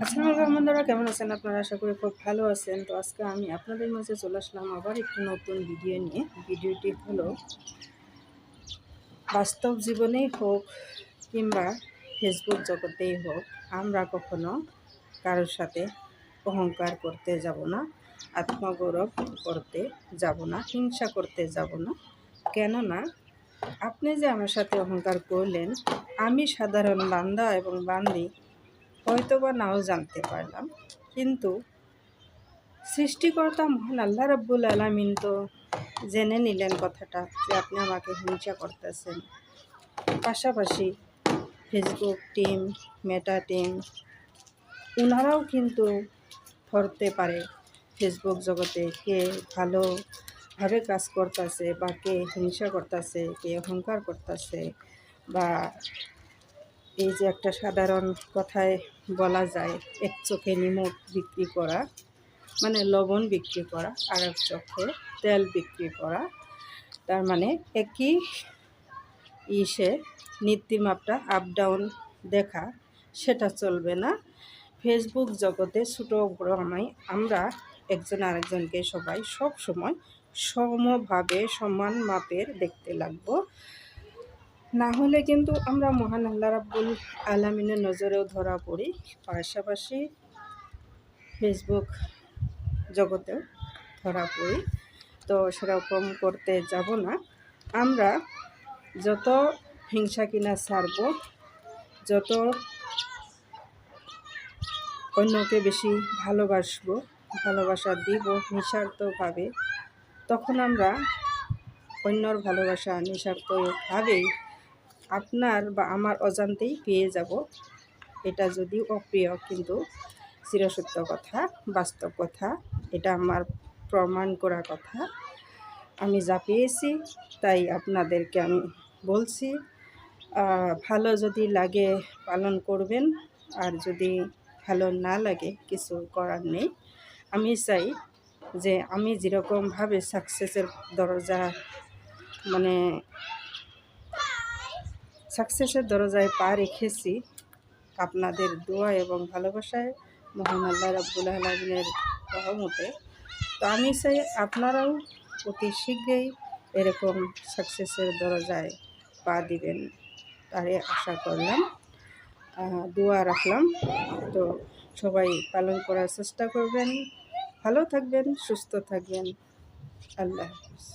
আসসালামু আলাইকুম বন্ধুরা, কেমন আছেন আপনারা? আশা করি খুব ভালো আছেন। তো আজকে আমি আপনাদের মাঝে চলে আসলাম আবার একটি নতুন ভিডিও নিয়ে। ভিডিওটি হলো বাস্তব জীবনেই হোক কিংবা ফেসবুক জগতেই হোক, আমরা কখনো কারোর সাথে অহংকার করতে যাব না, আত্মগৌরব করতে যাব না, হিংসা করতে যাব না। কেননা আপনি যে আমার সাথে অহংকার করলেন, আমি সাধারণ বান্দা এবং বান্দি হয়তোবা নাও জানতে পারলাম, কিন্তু সৃষ্টিকর্তা মহান আল্লাহ রাব্বুল আলামিন তো জেনে নিলেন কথাটা যে আপনি আমাকে হিংসা করতেছেন। পাশাপাশি ফেসবুক টিম, মেটা টিম, ওনারাও কিন্তু ধরতে পারে ফেসবুক জগতে কে ভালোভাবে কাজ করতেছে বা কে হিংসা করতেছে, কে অহংকার করতেছে, বা এই যে একটা সাধারণ কথায় বলা যায় এক চোখে নিমক বিক্রি করা, মানে লবণ বিক্রি করা, আর এক চোখে তেল বিক্রি করা। তার মানে একই ইসে নীতিমাপটা আপ ডাউন দেখা, সেটা চলবে না। ফেসবুক জগতে ছোটো বড় আমরা একজন আরেকজনকে সবাই সব সময় সমভাবে সমান মাপের দেখতে লাগবো। না হলে কিন্তু আমরা মহান আল্লাহ রাব্বুল আলামিনের নজরেও ধরা পড়ি, পাশাপাশি ফেসবুক জগতেও ধরা পড়ি। তো সেরকম করতে যাব না। আমরা যত হিংসা কিনা ছাড়ব, যত অন্যকে বেশি ভালোবাসবো, ভালোবাসা দিব নিঃস্বার্থভাবে, তখন আমরা অন্যর ভালোবাসা নিঃস্বার্থভাবেই আপনার বা আমার অজান্তেই পেয়ে যাব। এটা যদিও অপ্রিয়, কিন্তু চিরসত্য কথা, বাস্তব কথা, এটা আমার প্রমাণ করা কথা। আমি যা পেয়েছি তাই আপনাদেরকে আমি বলছি। ভালো যদি লাগে পালন করবেন, আর যদি ভালো না লাগে কিছু করার নেই। আমি চাই যে আমি যেরকমভাবে সাকসেসের দরজা, মানে সাকসেসের দরজায় পা রেখেছি আপনাদের দোয়া এবং ভালোবাসায়, মহান আল্লাহ রাব্বুল আলামিনের রহমতে। তো আমি চাই আপনারাও অতি শীঘ্রই এরকম সাকসেসের দরজায় পা দিবেন, তারে আশা করলাম, দোয়া রাখলাম। তো সবাই পালন করার চেষ্টা করবেন। ভালো থাকবেন, সুস্থ থাকবেন। আল্লাহ হাফেজ।